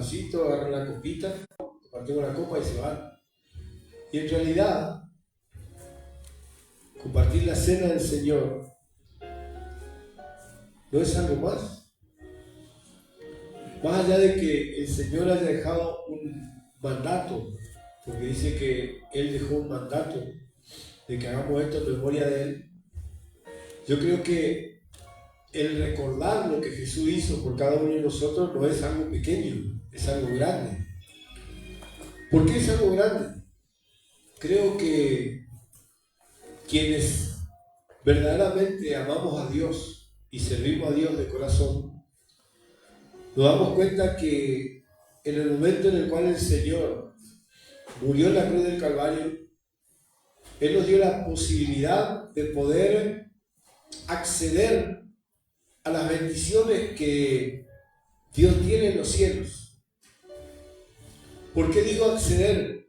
vasito, agarran la copita, compartimos la copa y se van. Y en realidad, compartir la cena del Señor no es algo más. Más allá de que el Señor haya dejado un mandato, porque dice que Él dejó un mandato de que hagamos esto en memoria de Él, yo creo que el recordar lo que Jesús hizo por cada uno de nosotros no es algo pequeño, es algo grande. ¿Por qué es algo grande? Creo que quienes verdaderamente amamos a Dios y servimos a Dios de corazón, nos damos cuenta que en el momento en el cual el Señor murió en la cruz del Calvario, Él nos dio la posibilidad de poder acceder a las bendiciones que Dios tiene en los cielos. ¿Por qué digo acceder?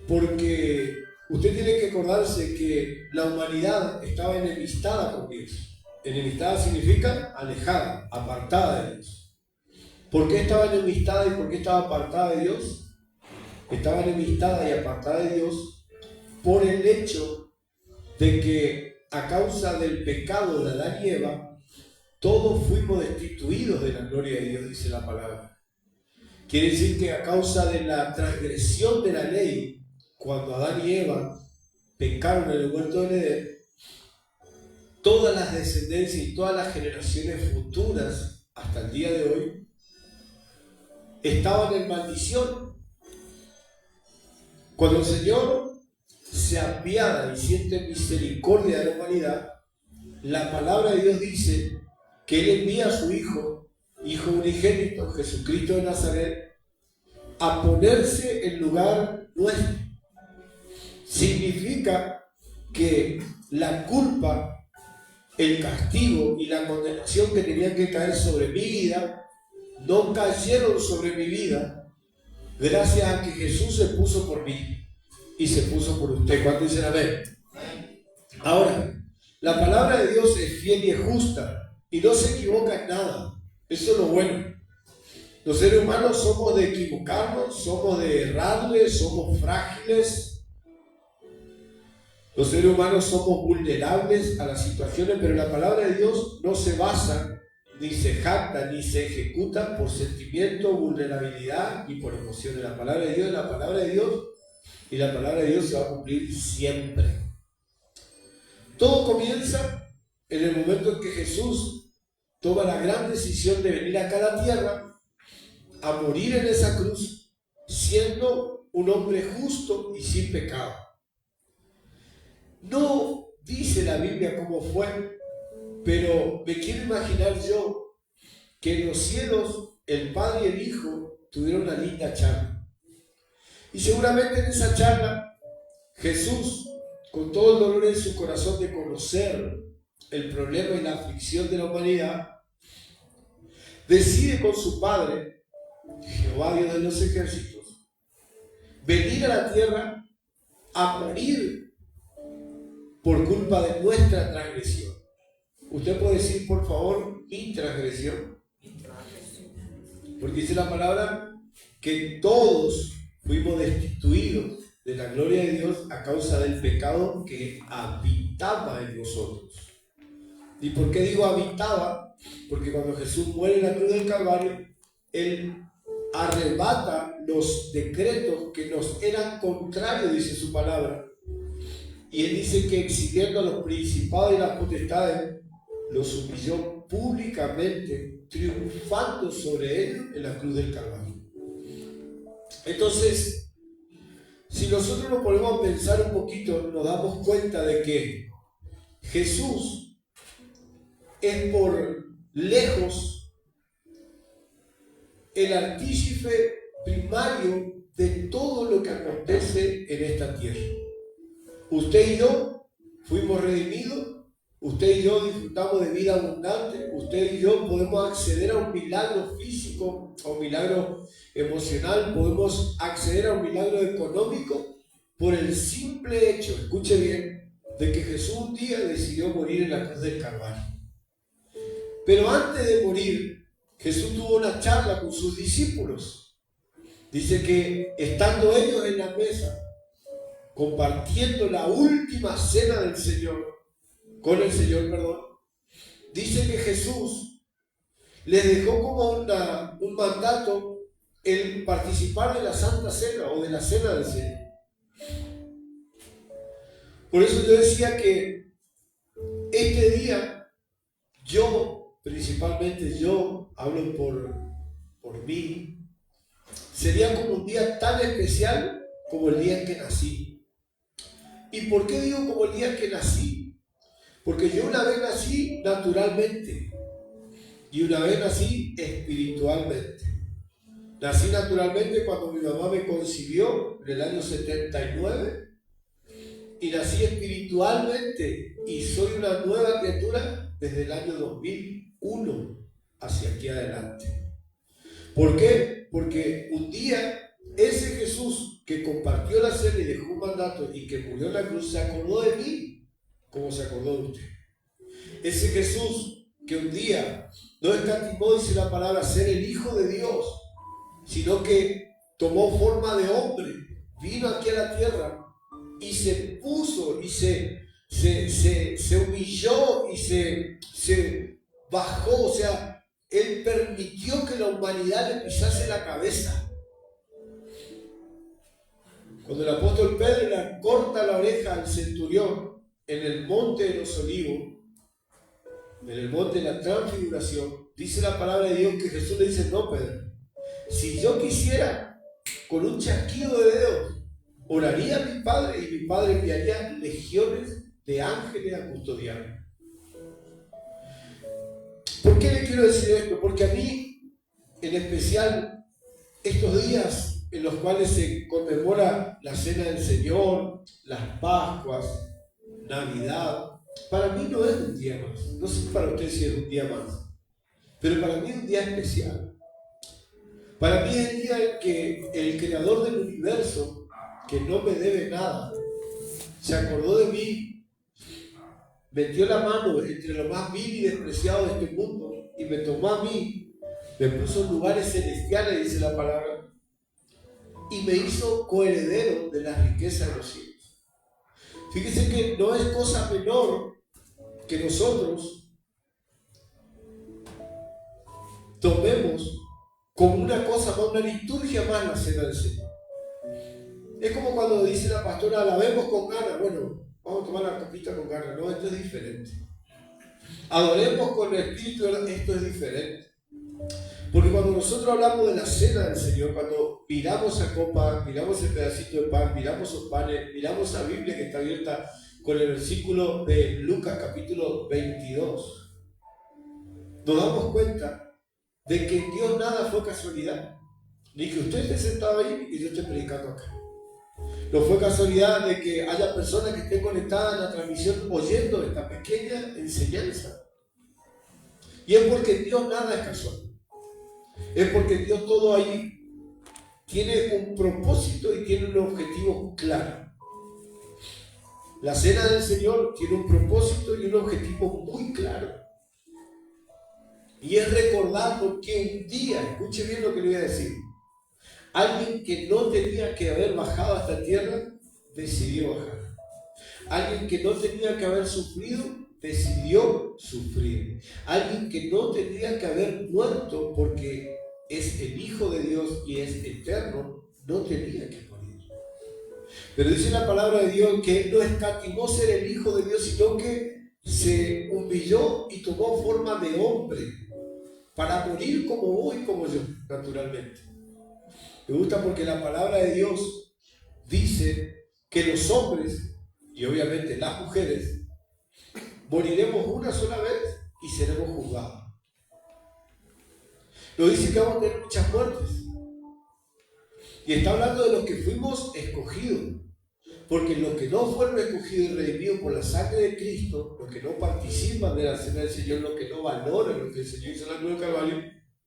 Porque usted tiene que acordarse que la humanidad estaba enemistada con Dios. Enemistada significa alejada, apartada de Dios. ¿Por qué estaba enemistada y por qué estaba apartada de Dios? Estaba enemistada y apartada de Dios por el hecho de que a causa del pecado de Adán y Eva, todos fuimos destituidos de la gloria de Dios, dice la palabra. Quiere decir que a causa de la transgresión de la ley, cuando Adán y Eva pecaron en el huerto del Edén, todas las descendencias y todas las generaciones futuras hasta el día de hoy estaban en maldición. Cuando el Señor se apiada y siente misericordia de la humanidad, la palabra de Dios dice que Él envía a su Hijo unigénito, Jesucristo de Nazaret, a ponerse en lugar nuestro. Significa que la culpa, el castigo y la condenación que tenían que caer sobre mi vida, no cayeron sobre mi vida, gracias a que Jesús se puso por mí y se puso por usted. ¿Cuántos dicen amén? Ahora, la palabra de Dios es fiel y es justa y no se equivoca en nada. Eso es lo bueno. Los seres humanos somos de equivocarnos, somos de errarle, somos frágiles. Los seres humanos somos vulnerables a las situaciones, pero la palabra de Dios no se basa, ni se jacta, ni se ejecuta por sentimiento, vulnerabilidad y por emociones. La palabra de Dios es la palabra de Dios y la palabra de Dios se va a cumplir siempre. Todo comienza en el momento en que Jesús toma la gran decisión de venir acá a la tierra a morir en esa cruz, siendo un hombre justo y sin pecado. No dice la Biblia cómo fue, pero me quiero imaginar yo que en los cielos el Padre y el Hijo tuvieron una linda charla. Y seguramente en esa charla Jesús, con todo el dolor en su corazón de conocer el problema y la aflicción de la humanidad, decide con su Padre, Jehová Dios de los ejércitos, venir a la tierra a morir por culpa de nuestra transgresión. ¿Usted puede decir, por favor, mi transgresión? Porque dice la palabra que todos fuimos destituidos de la gloria de Dios a causa del pecado que habitaba en nosotros. ¿Y por qué digo habitaba? Porque cuando Jesús muere en la cruz del Calvario, Él arrebata los decretos que nos eran contrarios, dice su palabra. Y Él dice que exhibiendo a los principados y las potestades, los humilló públicamente, triunfando sobre Él en la cruz del Calvario. Entonces, si nosotros nos ponemos a pensar un poquito, nos damos cuenta de que Jesús es por lejos el artífice primario de todo lo que acontece en esta tierra. Usted y yo fuimos redimidos, usted y yo disfrutamos de vida abundante, usted y yo podemos acceder a un milagro físico, a un milagro emocional, podemos acceder a un milagro económico por el simple hecho, escuche bien, de que Jesús un día decidió morir en la cruz del Calvario. Pero antes de morir, Jesús tuvo una charla con sus discípulos. Dice que estando ellos en la mesa, compartiendo la última cena del Señor, con el Señor, perdón, dice que Jesús les dejó como un mandato el participar de la Santa Cena o de la Cena del Señor. Por eso yo decía que este día, principalmente yo, hablo por mí, sería como un día tan especial como el día en que nací. ¿Y por qué digo como el día en que nací? Porque yo una vez nací naturalmente y una vez nací espiritualmente. Nací naturalmente cuando mi mamá me concibió en el año 79 y nací espiritualmente y soy una nueva criatura desde el año 2001 hacia aquí adelante. ¿Por qué? Porque un día ese Jesús que compartió la cena y dejó un mandato y que murió en la cruz se acordó de mí como se acordó de usted. Ese Jesús que un día no escatimó, dice la palabra, ser el Hijo de Dios, sino que tomó forma de hombre, vino aquí a la tierra y se puso y se humilló y se bajó, o sea, Él permitió que la humanidad le pisase la cabeza. Cuando el apóstol Pedro le corta la oreja al centurión en el monte de los olivos, en el monte de la transfiguración, dice la palabra de Dios que Jesús le dice: no, Pedro, si yo quisiera, con un chasquido de dedos, oraría a mi Padre y mi Padre enviaría legiones de ángeles a custodiarme. ¿Por qué le quiero decir esto? Porque a mí, en especial, estos días en los cuales se conmemora la Cena del Señor, las Pascuas, Navidad, para mí no es un día más. No sé para usted si es un día más, pero para mí es un día especial. Para mí es el día en que el Creador del universo, que no me debe nada, se acordó de mí, metió la mano entre lo más vil y despreciado de este mundo y me tomó a mí, me puso en lugares celestiales, dice la palabra, y me hizo coheredero de las riquezas de los cielos. Fíjense que no es cosa menor que nosotros tomemos como una cosa más, una liturgia más la cena del Señor. Es como cuando dice la pastora: alabemos con ganas. Bueno, vamos a tomar la copita con ganas. No, esto es diferente. Adoremos con el espíritu, esto es diferente. Porque cuando nosotros hablamos de la cena del Señor, cuando miramos a copa, miramos el pedacito de pan, miramos los panes, miramos la Biblia que está abierta con el versículo de Lucas capítulo 22, nos damos cuenta de que en Dios nada fue casualidad. Ni que usted esté sentado ahí y yo esté predicando acá. No fue casualidad de que haya personas que estén conectadas en la transmisión oyendo esta pequeña enseñanza. Y es porque en Dios nada es casual. Es porque en Dios todo ahí tiene un propósito y tiene un objetivo claro. La cena del Señor tiene un propósito y un objetivo muy claro. Y es recordando que un día, escuche bien lo que le voy a decir, alguien que no tenía que haber bajado a esta tierra, decidió bajar. Alguien que no tenía que haber sufrido, decidió sufrir. Alguien que no tenía que haber muerto porque es el Hijo de Dios y es eterno, no tenía que morir. Pero dice la palabra de Dios que Él no escatimó ser el Hijo de Dios, sino que se humilló y tomó forma de hombre para morir como vos y como yo, naturalmente. Me gusta porque la palabra de Dios dice que los hombres, y obviamente las mujeres, moriremos una sola vez y seremos juzgados. Lo dice que vamos a tener muchas muertes. Y está hablando de los que fuimos escogidos. Porque los que no fueron escogidos y redimidos por la sangre de Cristo, los que no participan de la cena del Señor, los que no valoran lo que el Señor hizo en la cruz del Calvario,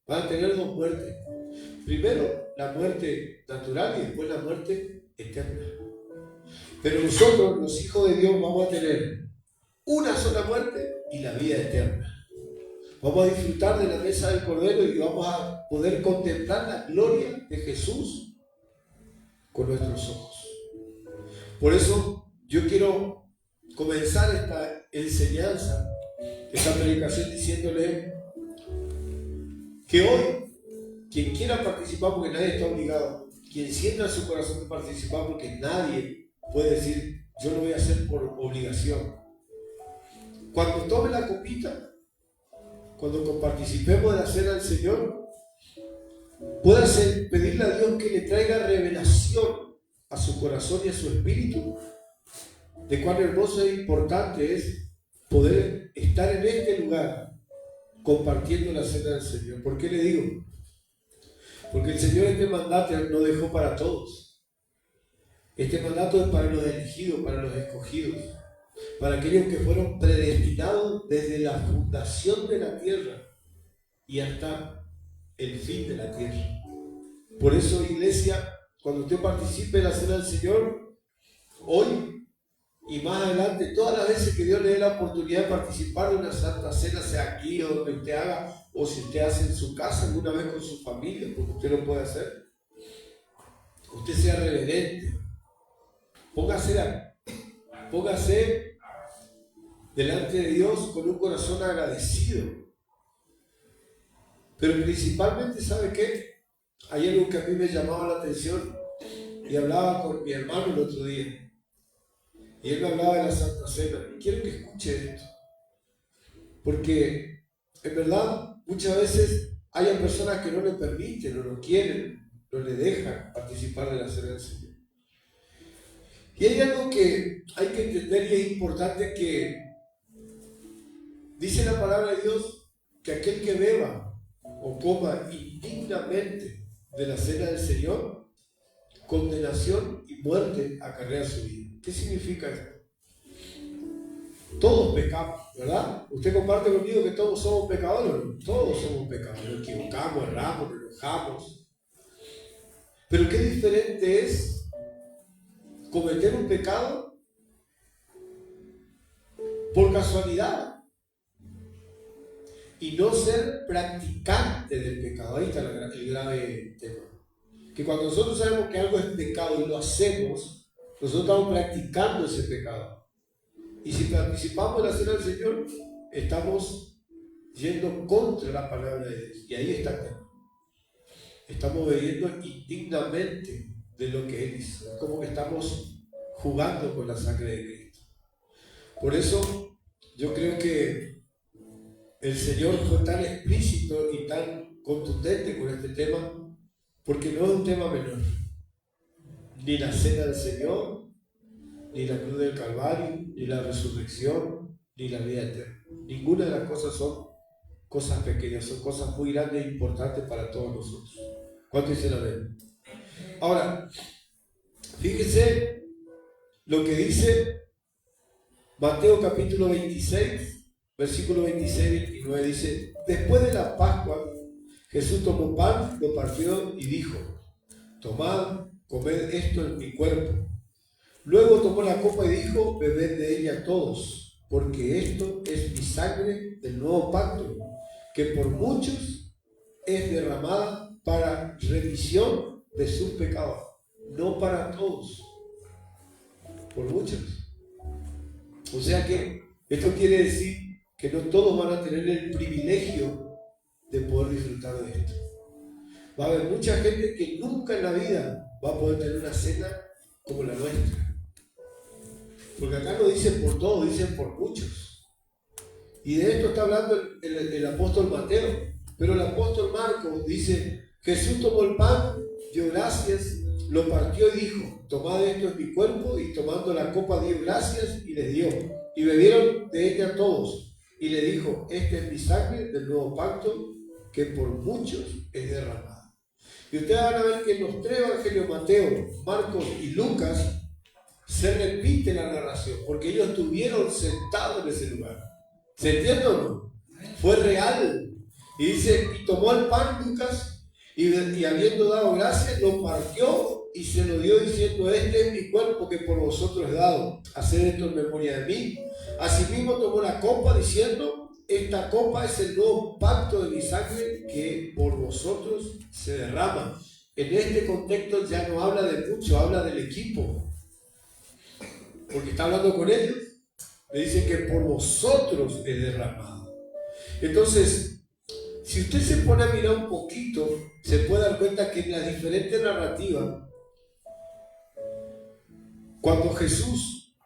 van a tener dos muertes. Primero, la muerte natural y después la muerte eterna. Pero nosotros, los hijos de Dios, vamos a tener una sola muerte y la vida eterna. Vamos a disfrutar de la mesa del Cordero y vamos a poder contemplar la gloria de Jesús con nuestros ojos. Por eso yo quiero comenzar esta enseñanza, esta predicación diciéndole que hoy, quien quiera participar, porque nadie está obligado, quien sienta en su corazón de participar, porque nadie puede decir, yo lo voy a hacer por obligación. Cuando tome la copita, cuando participemos de la cena del Señor, pueda pedirle a Dios que le traiga revelación a su corazón y a su espíritu de cuán hermoso e importante es poder estar en este lugar compartiendo la cena del Señor. ¿Por qué le digo? Porque el Señor este mandato no dejó para todos. Este mandato es para los elegidos, para los escogidos, para aquellos que fueron predestinados desde la fundación de la tierra y hasta el fin de la tierra. Por eso, iglesia, cuando usted participe en la cena del Señor, hoy y más adelante, todas las veces que Dios le dé la oportunidad de participar de una santa cena, sea aquí o donde usted haga, o si usted hace en su casa alguna vez con su familia, porque usted lo puede hacer, usted sea reverente, póngase delante de Dios con un corazón agradecido. Pero principalmente, ¿sabe qué? Hay algo que a mí me llamaba la atención y hablaba con mi hermano el otro día. Y él me hablaba de la Santa Cena. Y quiero que escuche esto. Porque, en verdad, muchas veces hay personas que no le permiten, no lo quieren, no le dejan participar de la Cena del Señor. Y hay algo que hay que entender y es importante, que dice la palabra de Dios que aquel que beba o coma indignamente de la cena del Señor, condenación y muerte acarrea su vida. ¿Qué significa esto? Todos pecamos, ¿verdad? Usted comparte conmigo que todos somos pecadores, ¿no? Todos somos pecadores, nos equivocamos, erramos, nos enojamos. Pero qué diferente es cometer un pecado por casualidad y no ser practicante del pecado. Ahí está el grave tema. Que cuando nosotros sabemos que algo es pecado y lo hacemos, nosotros estamos practicando ese pecado. Y si participamos en la cena del Señor, estamos yendo contra la palabra de Dios. Y ahí está el tema. Estamos bebiendo indignamente de lo que Él hizo. Es como que estamos jugando con la sangre de Cristo. Por eso yo creo que el Señor fue tan explícito y tan contundente con este tema, porque no es un tema menor. Ni la cena del Señor, ni la cruz del Calvario, ni la resurrección, ni la vida eterna. Ninguna de las cosas son cosas pequeñas, son cosas muy grandes e importantes para todos nosotros. ¿Cuánto dicen amén? Ahora, fíjese lo que dice Mateo capítulo 26, versículo 26 y 29. Dice: después de la Pascua, Jesús tomó pan, lo partió y dijo: tomad, comed, esto en mi cuerpo. Luego tomó la copa y dijo: bebed de ella todos, porque esto es mi sangre del nuevo pacto, que por muchos es derramada para remisión de sus pecados. No para todos, por muchos. O sea que esto quiere decir que no todos van a tener el privilegio de poder disfrutar de esto. Va a haber mucha gente que nunca en la vida va a poder tener una cena como la nuestra. Porque acá no dicen por todos, dicen por muchos. Y de esto está hablando el apóstol Mateo. Pero el apóstol Marcos dice: Jesús tomó el pan, dio gracias, lo partió y dijo: tomad, esto es mi cuerpo. Y tomando la copa dio gracias y les dio. Y bebieron de ella todos. Y le dijo: esta es mi sangre del nuevo pacto, que por muchos es derramada. Y ustedes van a ver que en los tres evangelios, Mateo, Marcos y Lucas, se repite la narración, porque ellos estuvieron sentados en ese lugar. ¿Se entiende o no? Fue real. Y dice: y tomó el pan Lucas, y habiendo dado gracias, lo partió y se lo dio diciendo: este es mi cuerpo que por vosotros he dado, haced esto en memoria de mí. Asimismo tomó la copa diciendo: esta copa es el nuevo pacto de mi sangre que por vosotros se derrama. En este contexto ya no habla de mucho, habla del equipo. Porque está hablando con ellos. Le dice que por vosotros es derramado. Entonces, si usted se pone a mirar un poquito, se puede dar cuenta que en las diferentes narrativas, cuando Jesús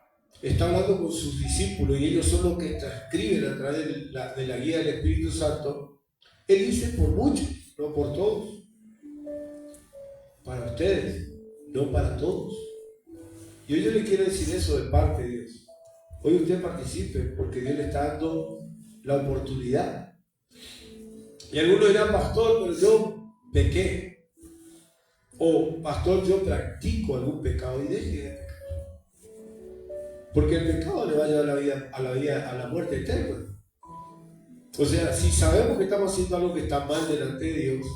está hablando con sus discípulos y ellos son los que transcriben a través de la guía del Espíritu Santo, Él dice por muchos, no por todos. Para ustedes, no para todos. Y hoy yo le quiero decir eso de parte de Dios. Hoy usted participe porque Dios le está dando la oportunidad. Y algunos dirán, pastor, pero yo pequé. O pastor, yo practico algún pecado y deje de pecar. Porque el pecado le va a llevar a la muerte eterna. O sea, si sabemos que estamos haciendo algo que está mal delante de Dios,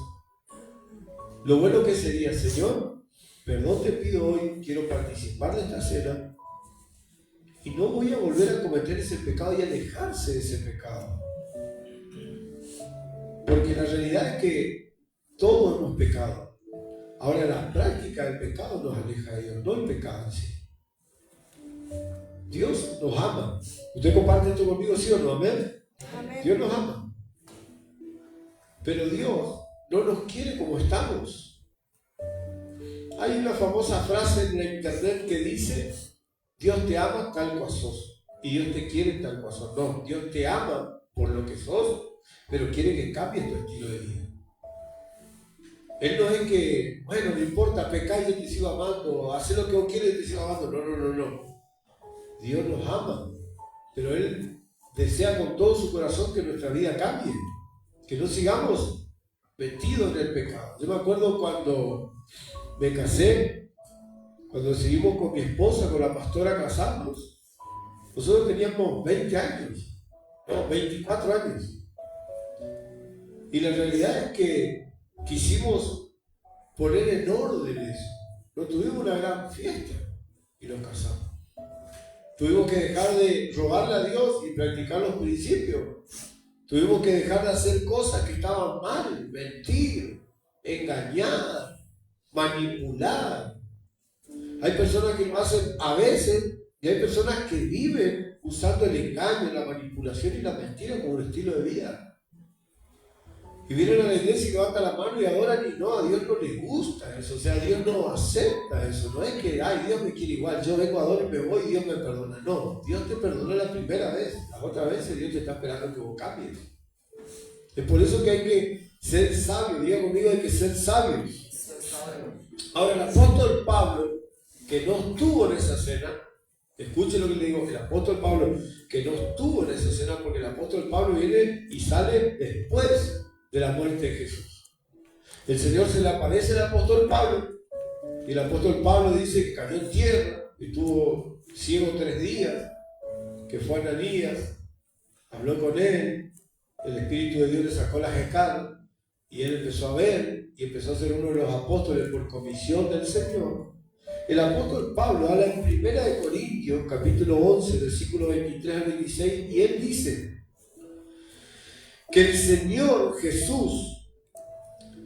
lo bueno que sería, Señor, perdón te pido hoy, quiero participar de esta cena y no voy a volver a cometer ese pecado y alejarse de ese pecado. Porque la realidad es que todos hemos pecado. Ahora la práctica del pecado nos aleja de Dios, no el pecado en sí. Dios nos ama. ¿Usted comparte esto conmigo, sí o no? ¿Amén? Amén. Dios nos ama. Pero Dios no nos quiere como estamos. Hay una famosa frase en la internet que dice: Dios te ama tal cual sos y Dios te quiere tal cual sos. No, Dios te ama por lo que sos, pero quiere que cambies tu estilo de vida. Él no es que, bueno, no importa, pecá y yo te sigo amando, haz lo que vos quieres y te sigo amando. No. Dios nos ama, pero Él desea con todo su corazón que nuestra vida cambie, que no sigamos metidos en el pecado. Yo me acuerdo cuando me casé, cuando seguimos con mi esposa, con la pastora casarnos, nosotros teníamos 20 años, no, 24 años. Y la realidad es que quisimos poner en orden eso. No tuvimos una gran fiesta y nos casamos. Tuvimos que dejar de rogarle a Dios y practicar los principios. Tuvimos que dejar de hacer cosas que estaban mal, mentir, engañar, manipular. Hay personas que lo hacen a veces y hay personas que viven usando el engaño, la manipulación y la mentira como un estilo de vida. Y vienen a la iglesia y levantan la mano y adoran y no, a Dios no le gusta eso, o sea, Dios no acepta eso, no es que, ay, Dios me quiere igual, yo vengo a adorar y me voy y Dios me perdona, no, Dios te perdona la primera vez, la otra vez Dios te está esperando que vos cambies. Es por eso que hay que ser sabio, diga conmigo, hay que ser sabio. Ahora, el apóstol Pablo, que no estuvo en esa cena, escuche lo que le digo, el apóstol Pablo, que no estuvo en esa cena, porque el apóstol Pablo viene y sale después de la muerte de Jesús. El Señor se le aparece al apóstol Pablo y el apóstol Pablo dice que cayó en tierra, estuvo ciego 3 días, que fue a Ananías, habló con él, el Espíritu de Dios le sacó las escalas y él empezó a ver y empezó a ser uno de los apóstoles por comisión del Señor. El apóstol Pablo habla en 1 Corintios capítulo 11 versículo 23 al 26 y él dice que el Señor Jesús,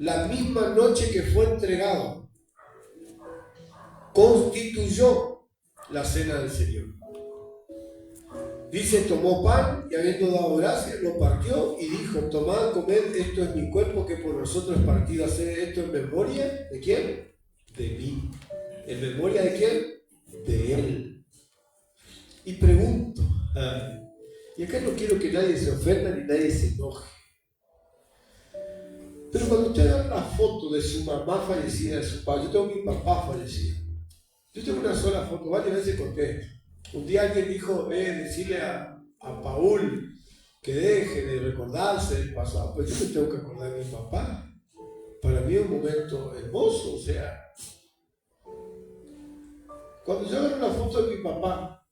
la misma noche que fue entregado, constituyó la cena del Señor. Dice, tomó pan y habiendo dado gracias, lo partió y dijo, tomad, comed, esto es mi cuerpo que por vosotros es partido, hacer esto en memoria, ¿de quién? De mí. ¿En memoria de quién? De Él. Y pregunto, y acá no quiero que nadie se ofenda ni nadie se enoje, pero cuando usted da una foto de su mamá fallecida, de su papá, yo tengo mi papá fallecido, yo tengo una sola foto, varias veces conté. Un día alguien dijo, decirle a Paul que deje de recordarse del pasado, pues yo me tengo que acordar de mi papá. Para mí es un momento hermoso, o sea, cuando yo veo una foto de mi papá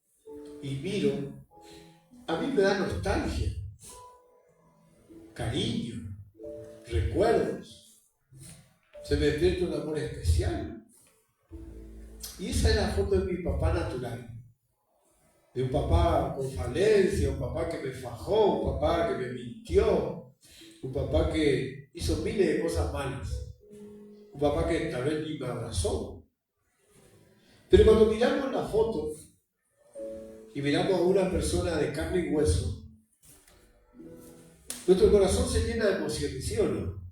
y miro, a mí me da nostalgia, cariño, recuerdos, se me despierta un amor especial. Y esa es la foto de mi papá natural. de un papá con falencia, un papá que me fajó, un papá que me mintió, un papá que hizo miles de cosas malas, un papá que tal vez ni me abrazó. Pero cuando miramos la foto y miramos a una persona de carne y hueso, nuestro corazón se llena de emociones, ¿sí o no?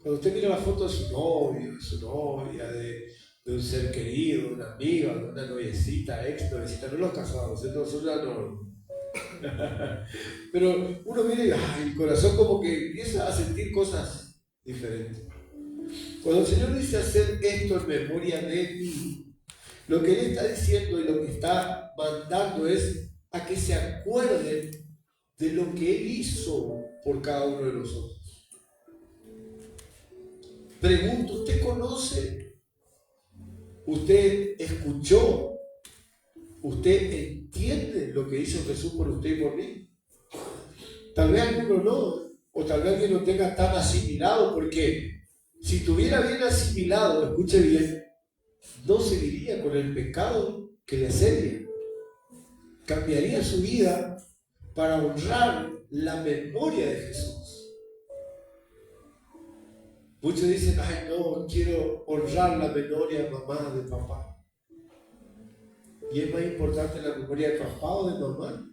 Cuando usted mira la foto de su novio, de su novia, de un ser querido, de una amiga, de una noviecita, ex noviecita, no los casados, nosotros ya no. Pero uno mira y ay, el corazón como que empieza a sentir cosas diferentes. Cuando el Señor dice hacer esto en memoria de mí, lo que Él está diciendo y lo que está mandando es a que se acuerden de lo que Él hizo por cada uno de nosotros. Pregunto, ¿usted conoce? ¿Usted escuchó? ¿Usted entiende lo que hizo Jesús por usted y por mí? Tal vez alguno no, o tal vez alguien no tenga tan asimilado, porque si tuviera bien asimilado, escuche bien, no seguiría con el pecado que le asedia. Cambiaría su vida para honrar la memoria de Jesús. Muchos dicen, ay no, quiero honrar la memoria de mamá, de papá. ¿Y es más importante la memoria de papá o de mamá?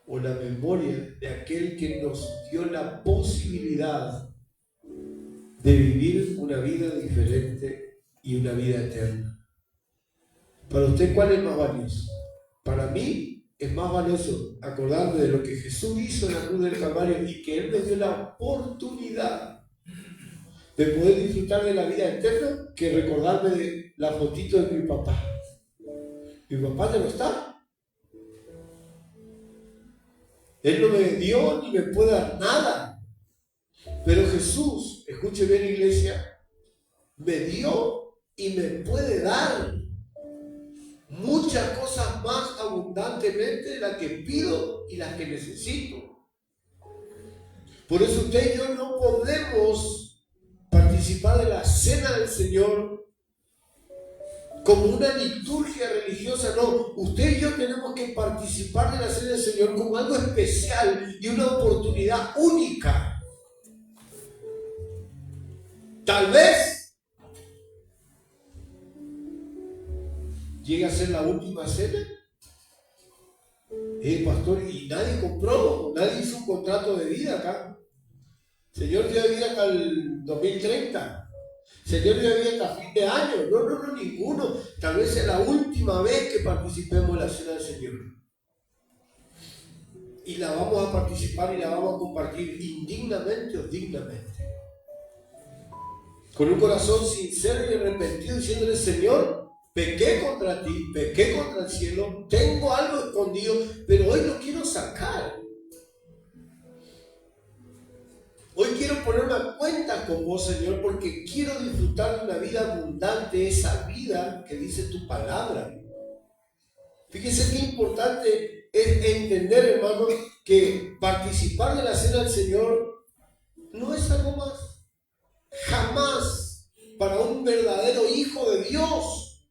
¿O la memoria de aquel que nos dio la posibilidad de vivir una vida diferente y una vida eterna? Para usted, ¿cuál es más valioso? Para mí es más valioso acordarme de lo que Jesús hizo en la cruz del Calvario y que Él me dio la oportunidad de poder disfrutar de la vida eterna que recordarme de la fotito de mi papá. Mi papá ya no está. Él no me dio ni me puede dar nada. Pero Jesús, escuche bien iglesia, me dio y me puede dar muchas cosas más abundantemente de las que pido y las que necesito. Por eso usted y yo no podemos participar de la cena del Señor como una liturgia religiosa, no. Usted y yo tenemos que participar de la cena del Señor como algo especial y una oportunidad única. Tal vez llegue a ser la última cena. Pastor, y nadie compró, nadie hizo un contrato de vida acá. Señor dio vida hasta el 2030. Señor dio vida hasta fin de año. No, ninguno. Tal vez sea la última vez que participemos en la cena del Señor. Y la vamos a participar y la vamos a compartir indignamente o dignamente. Con un corazón sincero y arrepentido, diciéndole, Señor, pequé contra ti, pequé contra el cielo, tengo algo escondido, pero hoy lo quiero sacar. Hoy quiero ponerme a cuenta con vos, Señor, porque quiero disfrutar de una vida abundante, esa vida que dice tu palabra. Fíjense qué importante es entender, hermano, que participar de la cena del Señor no es algo más. Jamás para un verdadero hijo de Dios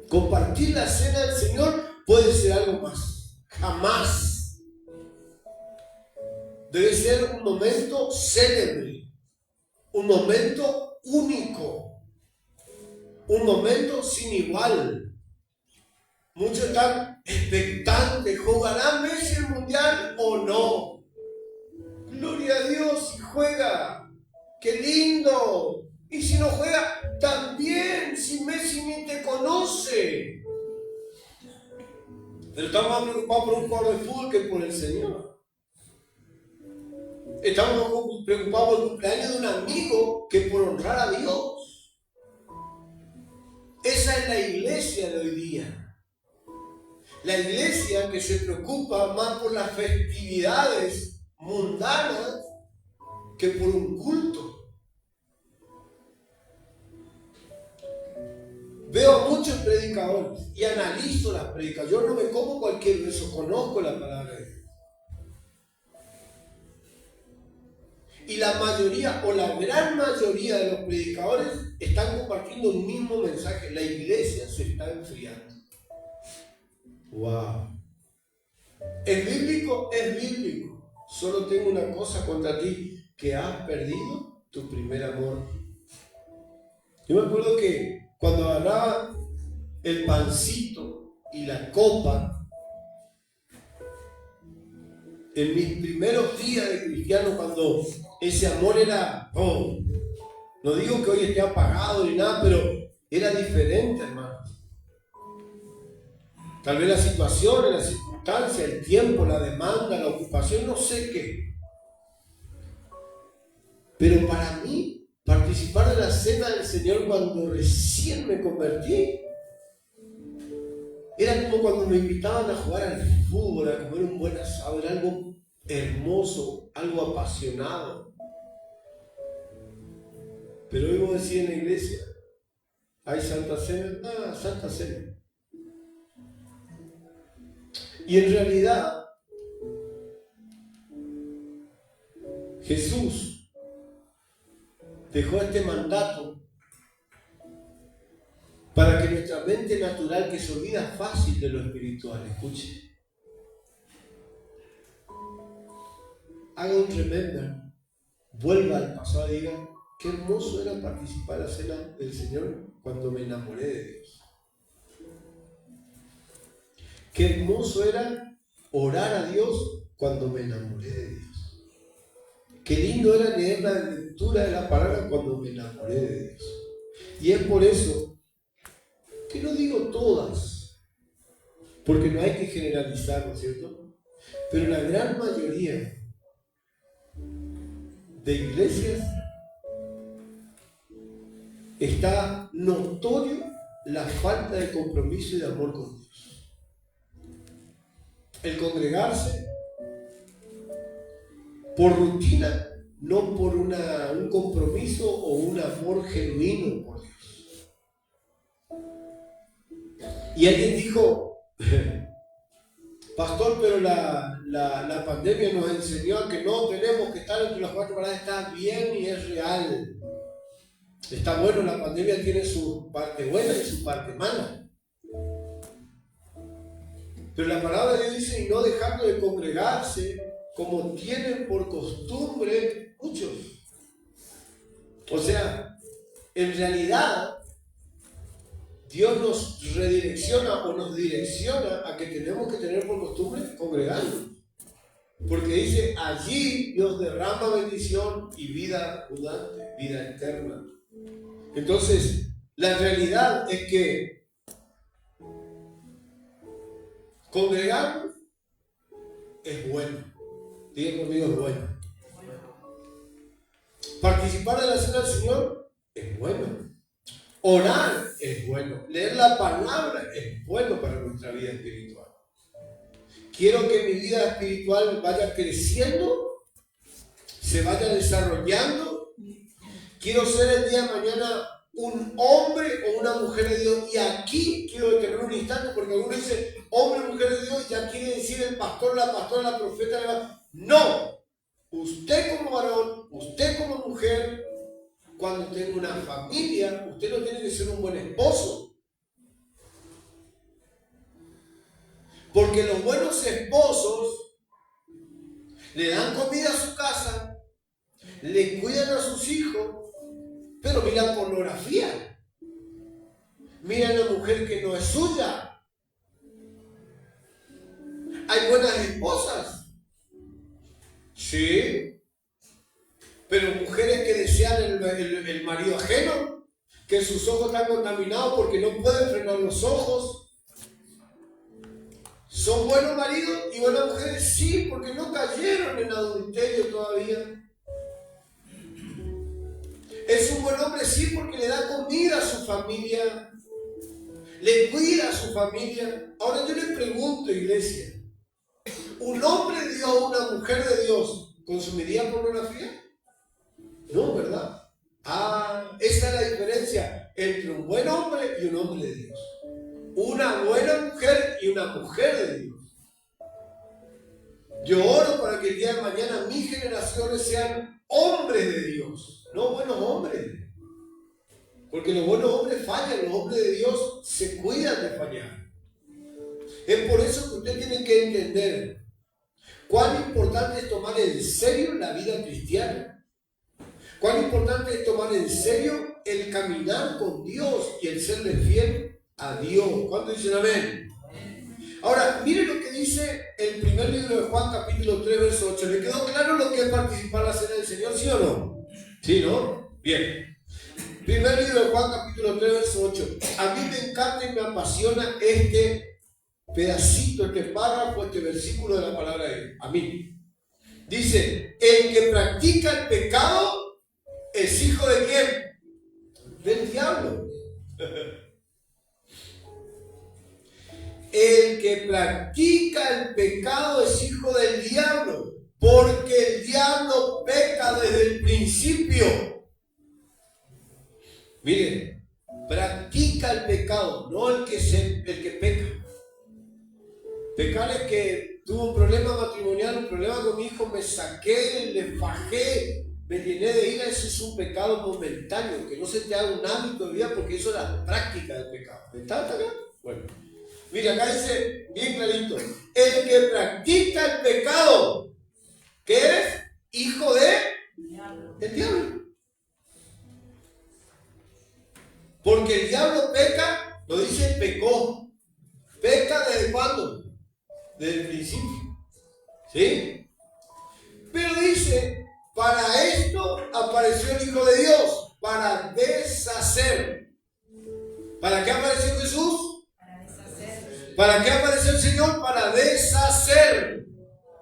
compartir la cena del Señor puede ser algo más. Jamás. Debe ser un momento célebre, un momento único, un momento sin igual. Muchos están expectantes, ¿jugará Messi el Mundial o no? Gloria a Dios, si juega, qué lindo. Y si no juega, también, si Messi ni te conoce. Pero estamos más preocupados por un jugador de fútbol que por el Señor. Estamos preocupados por el cumpleaños de un amigo que por honrar a Dios. Esa es la iglesia de hoy día. La iglesia que se preocupa más por las festividades mundanas que por un culto. Veo a muchos predicadores y analizo las predicas. Yo no me como cualquier verso, conozco la palabra de Dios. Y la mayoría o la gran mayoría de los predicadores están compartiendo un mismo mensaje. La iglesia se está enfriando. Wow. ¿Es bíblico? Es bíblico. Solo tengo una cosa contra ti, que has perdido tu primer amor. Yo me acuerdo que cuando agarraba el pancito y la copa, en mis primeros días de cristiano, cuando ese amor era, no digo que hoy esté apagado ni nada, pero era diferente, hermano. Tal vez la situación, la circunstancia, el tiempo, la demanda, la ocupación, no sé qué. Pero para mí, participar de la cena del Señor cuando recién me convertí, era como cuando me invitaban a jugar al fútbol, a comer un buen asado, era algo hermoso, algo apasionado. Pero hoy vos decís en la iglesia, ¿hay Santa Cena? Santa Cena. Y en realidad, Jesús dejó este mandato para que nuestra mente natural, que se olvida fácil de lo espiritual, escuche, haga un remember, vuelva al pasado y diga, qué hermoso era participar en la cena del Señor cuando me enamoré de Dios. Qué hermoso era orar a Dios cuando me enamoré de Dios. Qué lindo era leer la lectura de la palabra cuando me enamoré de Dios. Y es por eso que no digo todas, porque no hay que generalizar, ¿no es cierto? Pero la gran mayoría de iglesias está notorio la falta de compromiso y de amor con Dios. El congregarse por rutina, no por un compromiso o un amor genuino por Dios. Y alguien dijo, pastor, pero la pandemia nos enseñó que no tenemos que estar entre las cuatro paredes. Está bien y es real. Está bueno, la pandemia tiene su parte buena y su parte mala. Pero la palabra de Dios dice, y no dejando de congregarse, como tienen por costumbre muchos. O sea, en realidad, Dios nos redirecciona o nos direcciona a que tenemos que tener por costumbre congregarnos. Porque dice, allí Dios derrama bendición y vida abundante, vida eterna. Entonces, la realidad es que congregarnos es bueno. Diga conmigo, es bueno. Participar de la cena del Señor es bueno. Orar es bueno. Leer la palabra es bueno para nuestra vida espiritual. Quiero que mi vida espiritual vaya creciendo, se vaya desarrollando. Quiero ser el día de mañana un hombre o una mujer de Dios. Y aquí quiero detener un instante, porque algunos dicen hombre o mujer de Dios, ya quiere decir el pastor, la pastora, la profeta. No. Usted como varón, usted como mujer, cuando tenga una familia, usted no tiene que ser un buen esposo. Porque los buenos esposos le dan comida a su casa, le cuidan a sus hijos, pero miran pornografía. Miran a la mujer que no es suya. Hay buenas esposas. Sí. Pero mujeres que desean el marido ajeno, que sus ojos están contaminados porque no pueden frenar los ojos. ¿Son buenos maridos y buenas mujeres? Sí, porque no cayeron en adulterio todavía. ¿Es un buen hombre? Sí, porque le da comida a su familia, le cuida a su familia. Ahora yo le pregunto, iglesia, ¿un hombre de Dios o una mujer de Dios consumiría pornografía? No, ¿verdad? Esa es la diferencia entre un buen hombre y un hombre de Dios. Una buena mujer y una mujer de Dios. Yo oro para que el día de mañana mis generaciones sean hombres de Dios, no buenos hombres. Porque los buenos hombres fallan, los hombres de Dios se cuidan de fallar. Es por eso que usted tiene que entender cuán importante es tomar en serio la vida cristiana. Cuán importante es tomar en serio el caminar con Dios y el serle fiel a Dios. ¿Cuántos dicen amén? Ahora, mire lo que dice el primer libro de Juan, capítulo 3, verso 8. ¿Le quedó claro lo que es participar en la cena del Señor, sí o no? ¿Sí, no? Bien. Primer libro de Juan, capítulo 3, verso 8. A mí me encanta y me apasiona este pedacito, este párrafo, este versículo de la palabra de Dios. A mí. Dice, el que practica el pecado es hijo de ¿quién? Del diablo. El que practica el pecado es hijo del diablo, porque el diablo peca desde el principio. Miren, practica el pecado, no el que peca. Pecar es que tuve un problema matrimonial, un problema con mi hijo, me saqué, le fajé, me llené de ira. Ese es un pecado momentáneo, que no se te haga un hábito de vida, porque eso es la práctica del pecado. ¿Me está acá? Bueno, mira, acá dice bien clarito, el que practica el pecado, ¿qué es? Hijo del diablo. Porque el diablo peca, lo dice pecó. ¿Peca desde cuándo? Desde el principio. ¿Sí? Pero dice, para esto apareció el Hijo de Dios, para deshacer. ¿Para qué apareció Jesús? Para deshacer. ¿Para qué apareció el Señor? Para deshacer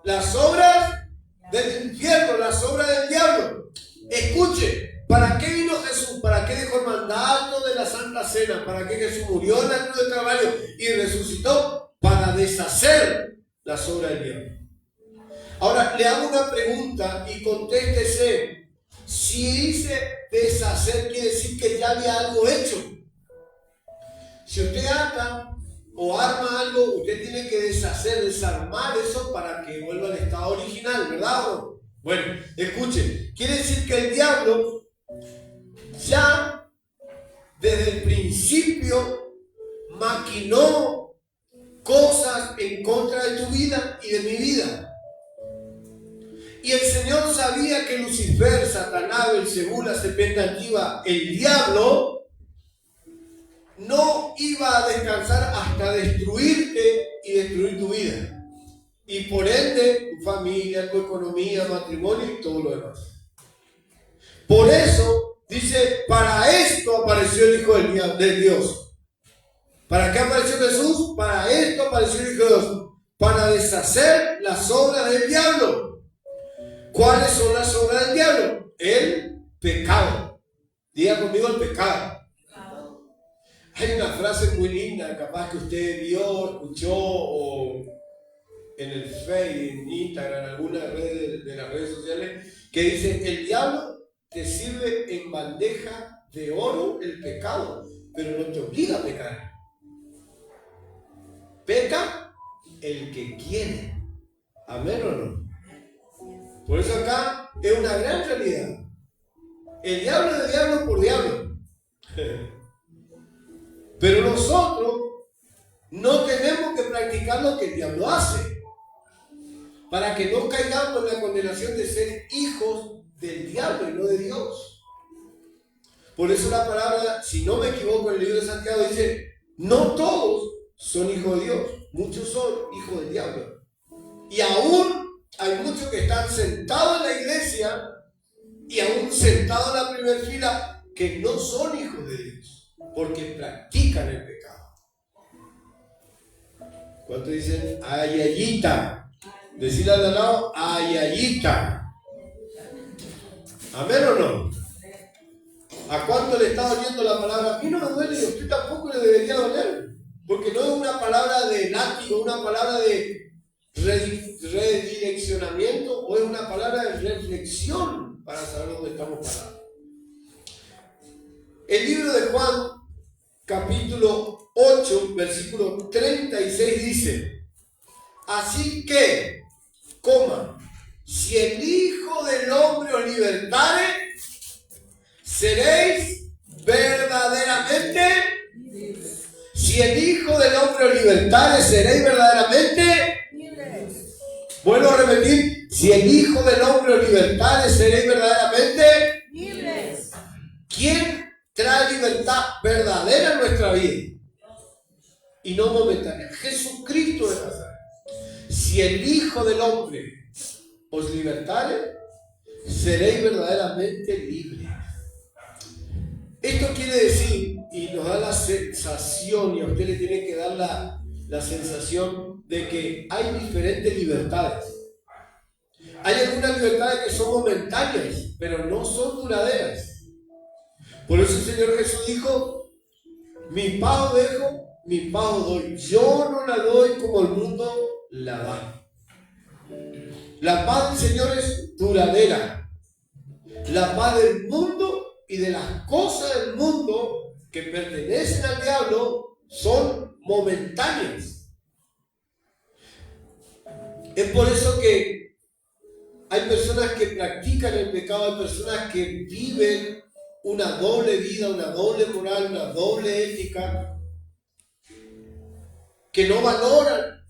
las obras del infierno, las obras del diablo. Escuche, ¿para qué vino Jesús? ¿Para qué dejó el mandato de la Santa Cena? ¿Para qué Jesús murió en la cruz de Calvario y resucitó? Para deshacer las obras del diablo. Ahora le hago una pregunta y contéstese. Si dice deshacer, quiere decir que ya había algo hecho. Si usted ata o arma algo, usted tiene que deshacer, desarmar eso para que vuelva al estado original, ¿verdad o no? Bueno, escuchen, quiere decir que el diablo ya desde el principio maquinó cosas en contra de tu vida y de mi vida. Y el Señor sabía que Lucifer, Satanás, Belzebú, la serpiente antigua, el diablo, no iba a descansar hasta destruirte y destruir tu vida. Y por ende, tu familia, tu economía, matrimonio y todo lo demás. Por eso, dice, para esto apareció el Hijo de Dios. ¿Para qué apareció Jesús? Para esto apareció el Hijo de Dios. Para deshacer las obras del diablo. ¿Cuáles son las obras del diablo? El pecado. Diga conmigo el pecado. Hay una frase muy linda, capaz que usted vio, escuchó, o en el Facebook, en Instagram, en alguna red de las redes sociales, que dice, el diablo te sirve en bandeja de oro el pecado, pero no te obliga a pecar. Peca el que quiere. ¿Amén o no? Por eso acá es una gran realidad. El diablo es diablo por diablo. Pero nosotros no tenemos que practicar lo que el diablo hace, para que no caigamos en la condenación de ser hijos del diablo y no de Dios. Por eso la palabra, si no me equivoco, en el libro de Santiago dice, no todos son hijos de Dios, muchos son hijos del diablo. Y aún hay muchos que están sentados en la iglesia y aún sentados en la primera fila que no son hijos de Dios, porque practican el pecado. ¿Cuántos dicen ayayita? Decirle al lado, ayayita. ¿Amén o no? ¿A cuánto le está oyendo la palabra? A mí no me duele y a usted tampoco le debería doler, porque no es una palabra de látigo, una palabra de redireccionamiento, o es una palabra de reflexión para saber dónde estamos parados. El libro de Juan, capítulo 8, versículo 36 dice, así que, si el Hijo del Hombre os libertare, seréis verdaderamente libres. Si el Hijo Hijo del Hombre os libertare, seréis verdaderamente libres. Vuelvo a repetir, si el Hijo del Hombre os libertare, seréis verdaderamente libres. ¿Quién trae libertad verdadera en nuestra vida? Y no momentánea. Jesucristo de Nazaret. Si el Hijo del Hombre os libertare, seréis verdaderamente libres. Esto quiere decir, y nos da la sensación, y a usted le tiene que dar la sensación de que hay diferentes libertades. Hay algunas libertades que son momentáneas, pero no son duraderas. Por eso el Señor Jesús dijo, mi paz dejo, mi paz doy. Yo no la doy como el mundo la da. La paz del Señor es duradera. La paz del mundo y de las cosas del mundo que pertenecen al diablo son momentáneas. Es por eso que hay personas que practican el pecado, hay personas que viven una doble vida, una doble moral, una doble ética, que no valoran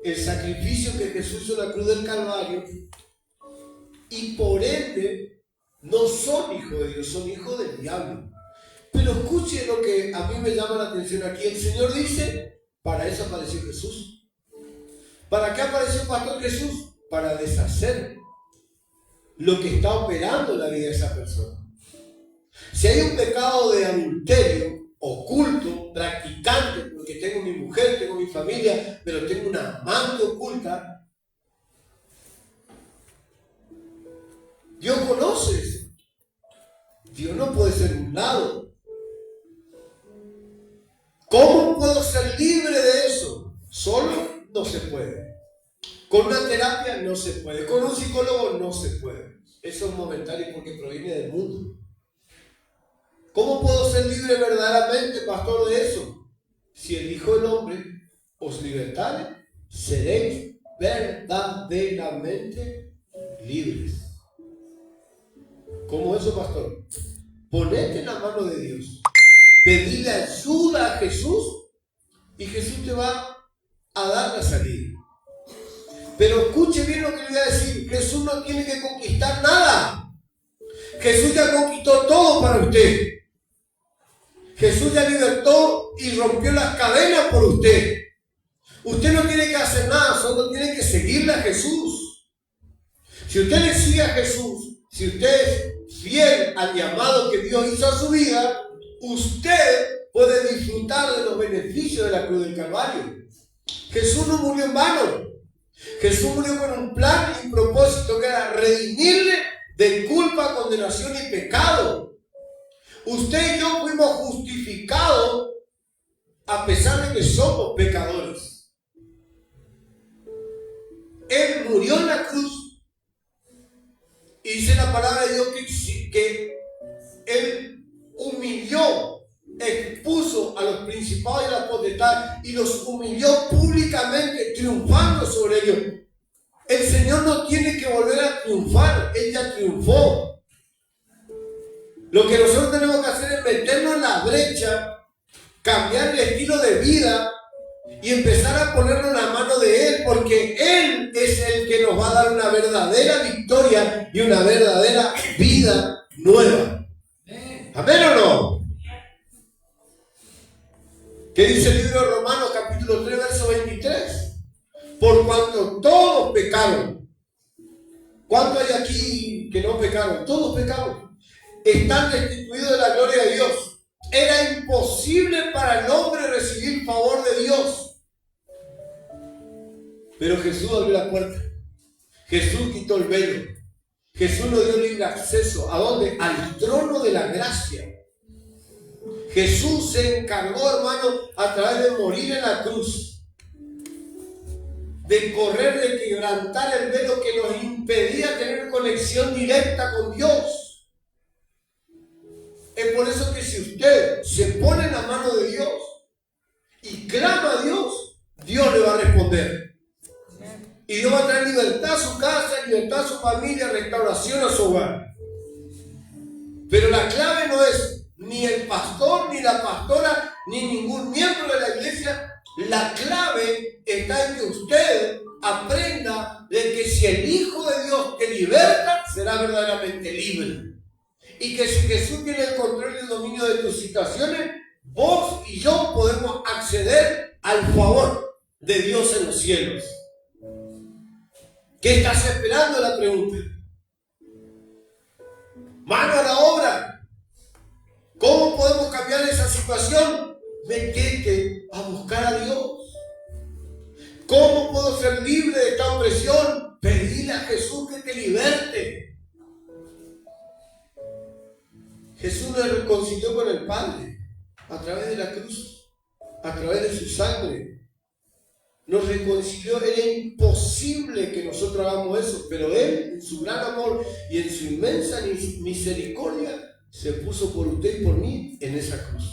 el sacrificio que Jesús hizo en la cruz del Calvario y por ende no son hijos de Dios, son hijos del diablo. Pero escuche lo que a mí me llama la atención aquí. El Señor dice, para eso apareció Jesús. ¿Para qué apareció el pastor Jesús? Para deshacer lo que está operando en la vida de esa persona. Si hay un pecado de adulterio, oculto, practicante, porque tengo mi mujer, tengo mi familia, pero tengo una amante oculta, Dios conoce eso. Dios no puede ser burlado. ¿Cómo puedo ser libre de eso? Solo no se puede. Con una terapia no se puede. Con un psicólogo no se puede. Eso es momentáneo porque proviene del mundo. ¿Cómo puedo ser libre verdaderamente, pastor, de eso? Si el Hijo del Hombre os libertare, seréis verdaderamente libres. ¿Cómo eso, pastor? Ponete en la mano de Dios. Pedile ayuda a Jesús y Jesús te va a dar la salida. Pero escuche bien lo que le voy a decir. Jesús no tiene que conquistar nada. Jesús ya conquistó todo para usted. Jesús ya libertó y rompió las cadenas por usted. Usted no tiene que hacer nada, solo tiene que seguirle a Jesús. Si usted le sigue a Jesús, si usted es fiel al llamado que Dios hizo a su vida, usted puede disfrutar de los beneficios de la cruz del Calvario. Jesús no murió en vano. Jesús murió con un plan y un propósito que era redimirle de culpa, condenación y pecado. Usted y yo fuimos justificados a pesar de que somos pecadores. Él murió en la cruz y dice la palabra de Dios que Él humilló, expuso a los principados y a las potestades y los humilló públicamente, triunfando sobre ellos. El Señor no tiene que volver a triunfar, Él ya triunfó. Lo que nosotros tenemos que hacer es meternos en la brecha, cambiar el estilo de vida y empezar a ponernos en la mano de Él, porque Él es el que nos va a dar una verdadera victoria y una verdadera vida nueva. ¿Amén o no? ¿Qué dice el libro de Romanos capítulo 3 verso 23? Por cuanto todos pecaron. ¿Cuántos hay aquí que no pecaron? Todos pecaron. Están destituidos de la gloria de Dios. Era imposible para el hombre recibir favor de Dios. Pero Jesús abrió la puerta. Jesús quitó el velo. Jesús nos dio libre acceso. ¿A dónde? Al trono de la gracia. Jesús se encargó, hermano, a través de morir en la cruz, de correr, de quebrantar el velo que nos impedía tener conexión directa con Dios. Es por eso que si usted se pone en la mano de Dios y clama a Dios, Dios le va a responder. Y Dios va a traer libertad a su casa, libertad a su familia, restauración a su hogar. Pero la clave no es ni el pastor, ni la pastora, ni ningún miembro de la iglesia La clave está en que usted aprenda de que si el Hijo de Dios te liberta, será verdaderamente libre. Y que si Jesús tiene el control y el dominio de tus situaciones, vos y yo podemos acceder al favor de Dios en los cielos. ¿Qué estás esperando? La pregunta. Mano a la obra. ¿Cómo podemos cambiar esa situación? Metete a buscar a Dios. ¿Cómo puedo ser libre de esta opresión? Pedirle a Jesús que te liberte. Jesús nos reconcilió con el Padre a través de la cruz, a través de su sangre. Nos reconcilió. Era imposible que nosotros hagamos eso, pero Él, en su gran amor y en su inmensa misericordia, se puso por usted y por mí en esa cruz.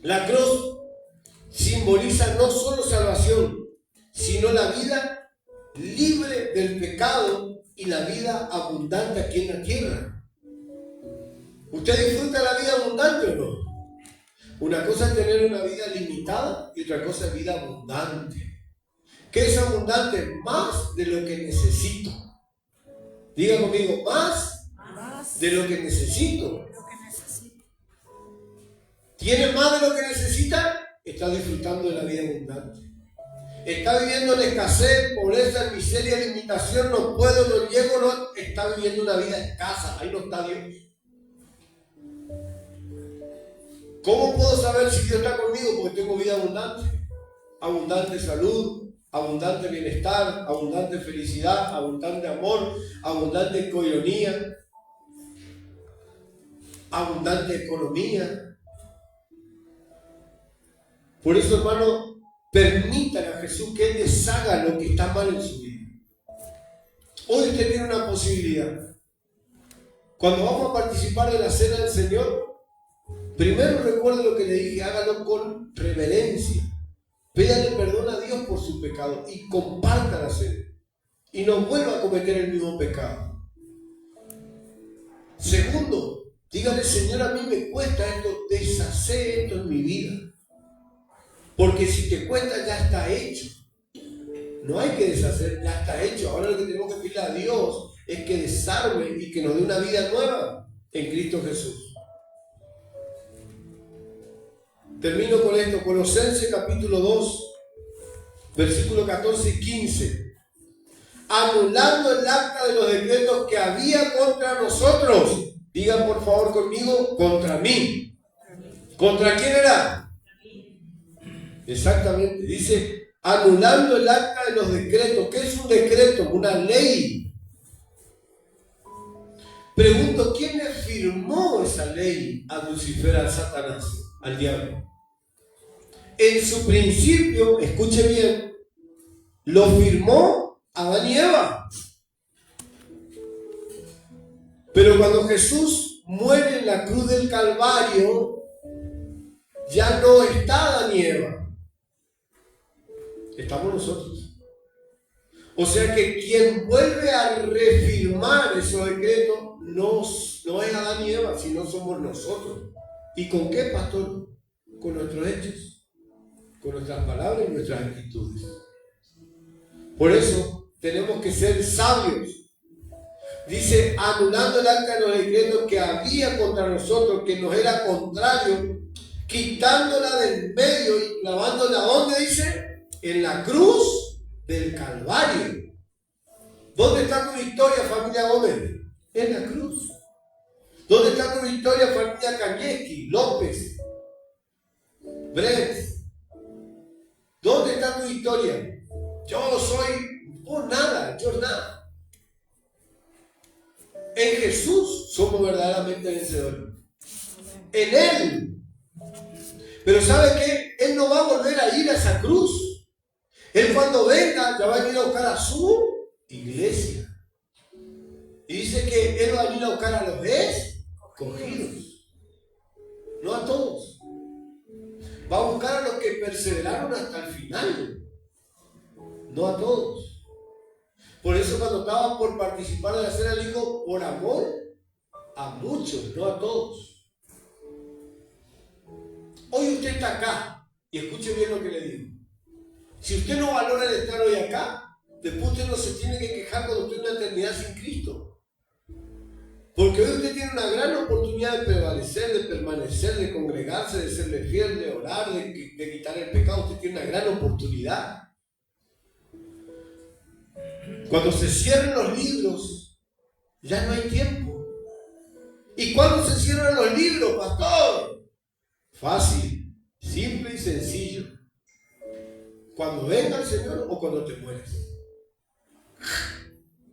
La cruz simboliza no solo salvación, sino la vida libre del pecado y la vida abundante aquí en la tierra. ¿Usted disfruta la vida abundante o no? Una cosa es tener una vida limitada y otra cosa es vida abundante. ¿Qué es abundante? Más de lo que necesito. Diga conmigo, más de lo que necesito. ¿Tiene más de lo que necesita? Está disfrutando de la vida abundante. Está viviendo en escasez, pobreza, miseria, limitación, no puedo, no llego, no. Está viviendo una vida escasa. Ahí no está Dios. ¿Cómo puedo saber si Dios está conmigo? Porque tengo vida abundante. Abundante salud, abundante bienestar, abundante felicidad, abundante amor, abundante coironía, abundante economía. Por eso, hermano, permitan a Jesús que Él deshaga lo que está mal en su vida. Hoy usted tiene una posibilidad. Cuando vamos a participar de la cena del Señor, primero recuerde lo que le dije, hágalo con reverencia. Pídale perdón a Dios por su pecado y comparta la cena. Y no vuelva a cometer el mismo pecado. Segundo, dígale, Señor, a mí me cuesta esto, deshacer esto en mi vida. Porque si te cuesta, ya está hecho. No hay que deshacer, ya está hecho. Ahora lo que tenemos que pedirle a Dios es que desarme y que nos dé una vida nueva en Cristo Jesús. Termino con esto, Colosenses capítulo 2, versículo 14 y 15. Anulando el acta de los decretos que había contra nosotros. Digan por favor conmigo, contra mí. ¿Contra quién era? Exactamente, dice, anulando el acta de los decretos. ¿Qué es un decreto? Una ley. Pregunto, ¿quién le firmó esa ley a Lucifer, a Satanás, al diablo? En su principio, escuche bien, lo firmó Adán y Eva. Pero cuando Jesús muere en la cruz del Calvario, ya no está Adán y Eva. Estamos nosotros. O sea que quien vuelve a refirmar esos decretos no es Adán y Eva, sino somos nosotros. ¿Y con qué, pastor? Con nuestros hechos, con nuestras palabras y nuestras actitudes. Por eso tenemos que ser sabios. Dice, anulando el acta de los decretos que había contra nosotros, que nos era contrario, quitándola del medio y clavándola, ¿dónde dice? En la cruz del Calvario. ¿Dónde está tu victoria, familia Gómez? En la cruz. ¿Dónde está tu victoria, familia Cañeski, López, Brett? ¿Dónde está tu victoria? Yo soy por nada, yo nada. En Jesús somos verdaderamente vencedores. En Él. Pero ¿sabe qué? Él no va a volver a ir a esa cruz. Él cuando venga ya va a venir a buscar a su iglesia. Y dice que Él va a venir a buscar a los escogidos. No a todos. Va a buscar a los que perseveraron hasta el final. No a todos. Por eso cuando estaba por participar de la cena, dijo, por amor a muchos, no a todos. Hoy usted está acá Y escuche bien lo que le digo. Si usted no valora el estar hoy acá, después usted no se tiene que quejar cuando usted una eternidad sin Cristo. Porque hoy usted tiene una gran oportunidad de prevalecer, de permanecer, de congregarse, de serle fiel, de orar, de quitar el pecado. Usted tiene una gran oportunidad. Cuando se cierren los libros, ya no hay tiempo. ¿Y cuándo se cierran los libros, pastor? Fácil, simple y sencillo. Cuando venga el Señor o cuando te mueres.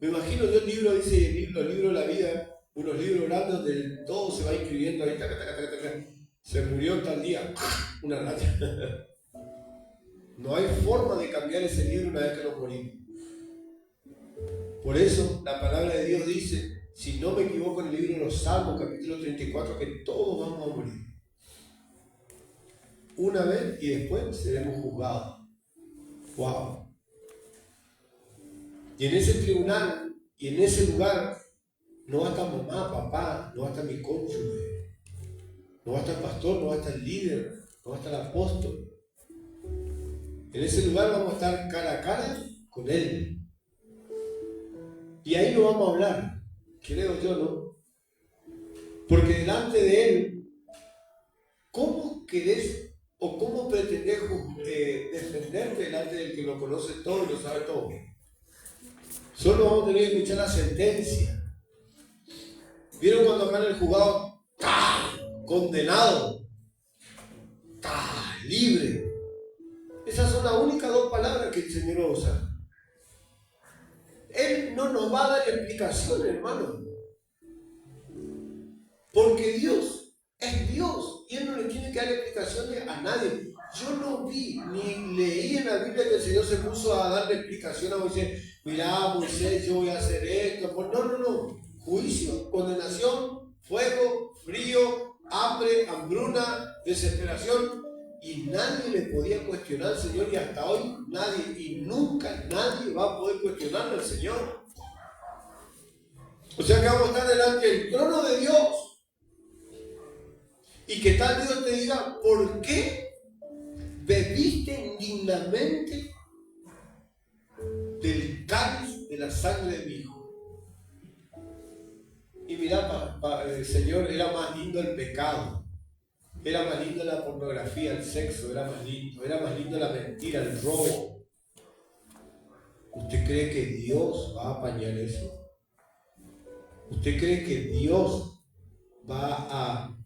Me imagino yo el libro, dice el libro de la vida, unos libros grandes donde todo se va inscribiendo ahí, se murió tal día, una raya. No hay forma de cambiar ese libro una vez que nos morimos. Por eso la palabra de Dios dice, si no me equivoco, en el libro de los Salmos, capítulo 34, que todos vamos a morir. Una vez y después seremos juzgados. ¡Wow! Y en ese tribunal y en ese lugar no va a estar mamá, papá, no va a estar mi cónyuge, no va a estar el pastor, no va a estar el líder, no va a estar el apóstol. En ese lugar vamos a estar cara a cara con Él. Y ahí no vamos a hablar, creo yo, ¿no? Porque delante de Él, ¿cómo querés o cómo pretendés defenderte delante del que lo conoce todo y lo sabe todo? Solo vamos a tener que escuchar la sentencia. ¿Vieron cuando acá en el juzgado, condenado, libre? Esas son las únicas dos palabras que el Señor va a usar. Él no nos va a dar explicaciones, hermano. Porque Dios es Dios y Él no le tiene que dar explicaciones a nadie. Yo no vi ni leí en la Biblia que el Señor se puso a darle explicación a Moisés. Mirá, Moisés, yo voy a hacer esto. Pues no. Juicio, condenación, fuego, frío, hambre, hambruna, desesperación. Y nadie le podía cuestionar al Señor, y hasta hoy nadie, y nunca nadie va a poder cuestionarle al Señor. O sea que vamos a estar delante del trono de Dios. Y que tal Dios te diga, ¿por qué bebiste indignamente del cáliz de la sangre de mi hijo? Y mirá, Señor, era más lindo el pecado, era más lindo la pornografía, el sexo, era más lindo la mentira, el robo. ¿Usted cree que Dios va a apañar eso? ¿Usted cree que Dios va a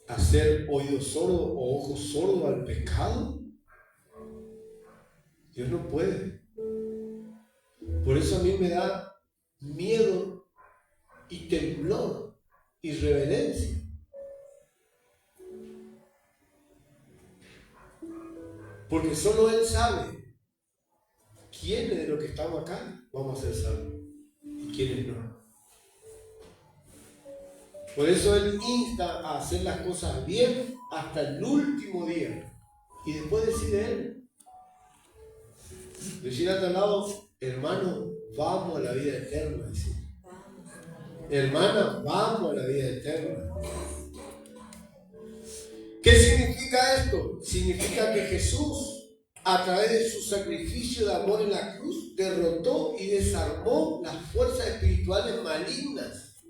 hacer oídos sordos o ojos sordos al pecado? Dios no puede. Por eso a mí me da miedo y temblor y reverencia. Porque solo Él sabe quiénes de los que estamos acá vamos a ser salvos y quiénes no. Por eso Él insta a hacer las cosas bien hasta el último día. Y después decide Él. Decir a tal lado, hermano, vamos a la vida eterna. Decir. Hermana, vamos a la vida eterna. ¿Qué significa esto? Significa que Jesús, a través de su sacrificio de amor en la cruz, derrotó y desarmó las fuerzas espirituales malignas.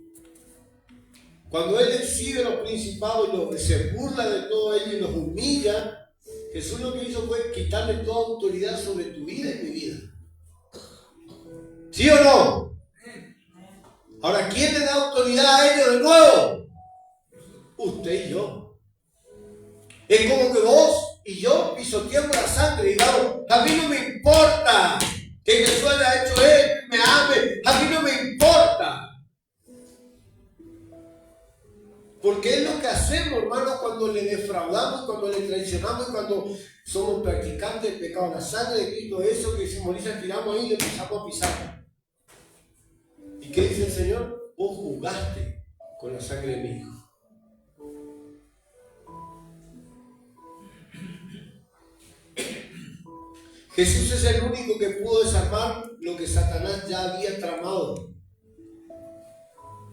Cuando Él exhibe los principados y se burla de todo ello y los humilla, Jesús lo que hizo fue quitarle toda autoridad sobre tu vida y mi vida. ¿Sí o no? Ahora, ¿quién le da autoridad a ellos de nuevo? Usted y yo. Es como que vos y yo pisoteamos la sangre y digamos, a mí no me importa que Jesús haya hecho esto, me ame, a mí no me importa. Porque es lo que hacemos, hermanos, cuando le defraudamos, cuando le traicionamos, cuando somos practicantes del pecado. La sangre de Cristo, eso que simboliza, tiramos ahí y le empezamos a pisar. ¿Y qué dice el Señor? Vos jugaste con la sangre de mi hijo. Jesús es el único que pudo desarmar lo que Satanás ya había tramado.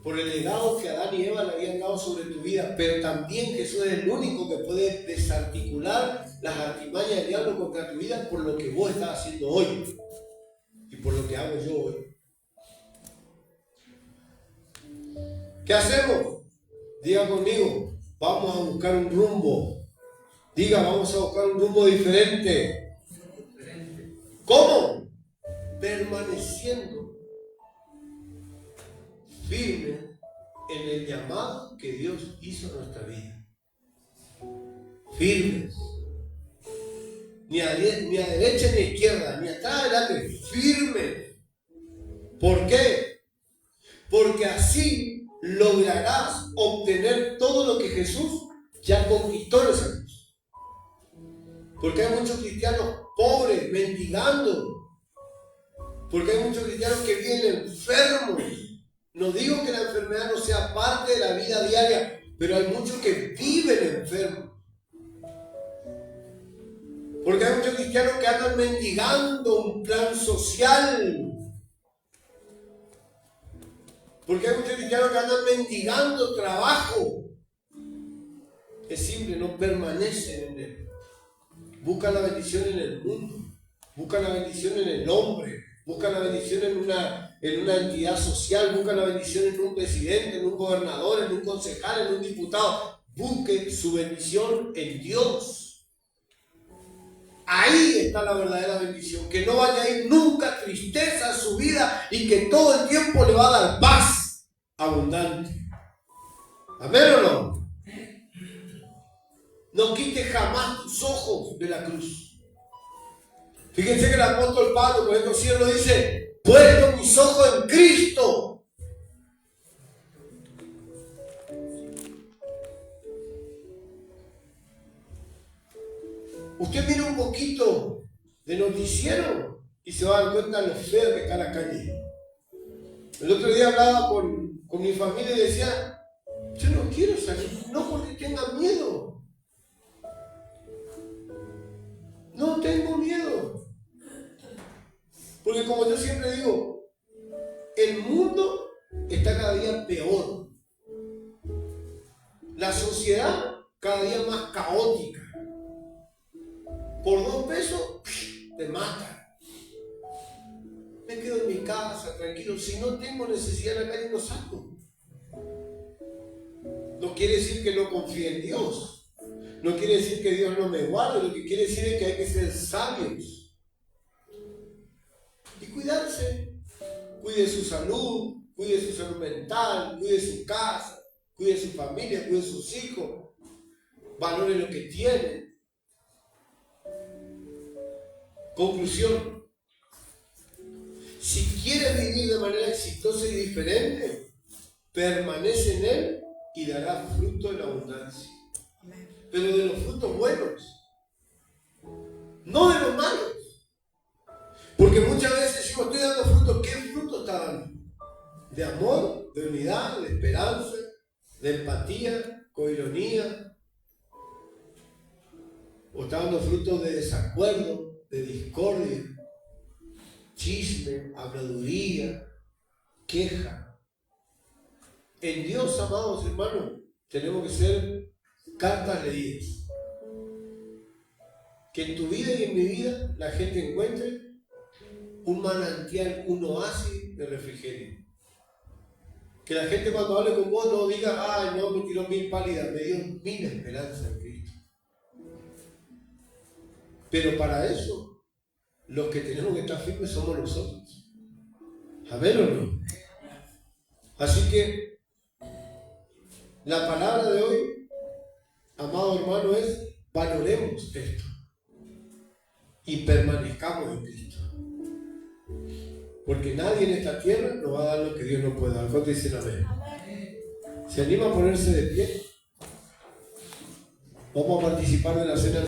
por el legado que Adán y Eva le habían dado sobre tu vida, pero también Jesús es el único que puede desarticular las artimañas del diablo contra tu vida por lo que vos estás haciendo hoy y por lo que hago yo hoy. ¿Qué hacemos? Diga conmigo, vamos a buscar un rumbo. Diga, vamos a buscar un rumbo diferente. ¿Cómo? Permaneciendo firme en el llamado que Dios hizo a nuestra vida. Firmes. Ni a derecha ni a izquierda, ni atrás adelante. Firmes. ¿Por qué? Porque así lograrás obtener todo lo que Jesús ya conquistó en esa cruz. Porque hay muchos cristianos pobres, mendigando. Porque hay muchos cristianos que vienen enfermos. No digo que la enfermedad no sea parte de la vida diaria, pero hay muchos que viven enfermos. Porque hay muchos cristianos que andan mendigando un plan social. Porque hay muchos cristianos que andan mendigando trabajo. Es simple, no permanecen en él. Buscan la bendición en el mundo. Buscan la bendición en el hombre. Buscan la bendición en una entidad social. Buscan la bendición en un presidente, en un gobernador, en un concejal, en un diputado. Busquen su bendición en Dios. Ahí está la verdadera bendición. Que no vaya a ir nunca tristeza a su vida y que todo el tiempo le va a dar paz abundante. ¿Amén o no? No quites jamás tus ojos de la cruz. Fíjense que el apóstol Pablo con estos cielos dice: puesto mis ojos en Cristo. Usted mira un poquito de noticiero y se va a dar cuenta de lo feo que está la calle. El otro día hablaba con mi familia y decía: yo no quiero salir, no porque tenga miedo. No tengo miedo. Porque como yo siempre digo, el mundo está cada día peor. La sociedad cada día más caótica. Por 2 pesos te matan. Me quedo en mi casa tranquilo. Si no tengo necesidad en la calle, no salgo. No quiere decir que no confíe en Dios. No quiere decir que Dios no me guarde. Lo que quiere decir es que hay que ser sabios y cuidarse. Cuide su salud, cuide su salud mental, cuide su casa, cuide su familia, cuide sus hijos. Valore lo que tiene. Conclusión: si quieres vivir de manera exitosa y diferente, permanece en Él y dará fruto en abundancia. Pero de los frutos buenos, no de los malos. Porque muchas veces decimos: estoy dando frutos. ¿Qué fruto está dando? De amor, de unidad, de esperanza, de empatía, coironía. O está dando frutos de desacuerdo, de discordia, chisme, habladuría, queja. En Dios, amados hermanos, tenemos que ser cartas leídas. Que en tu vida y en mi vida la gente encuentre un manantial, un oasis de refrigerio. Que la gente cuando hable con vos no diga: ay, no, me tiró 1000 pálidas, me dio 1000 esperanzas en Cristo. Pero para eso, los que tenemos que estar firmes somos nosotros. ¿Amén o no? Así que la palabra de hoy, amado hermano, es: valoremos esto y permanezcamos en Cristo. Porque nadie en esta tierra nos va a dar lo que Dios nos puede dar. ¿Cuántos dicen amén? ¿Se anima a ponerse de pie? Vamos a participar de la cena.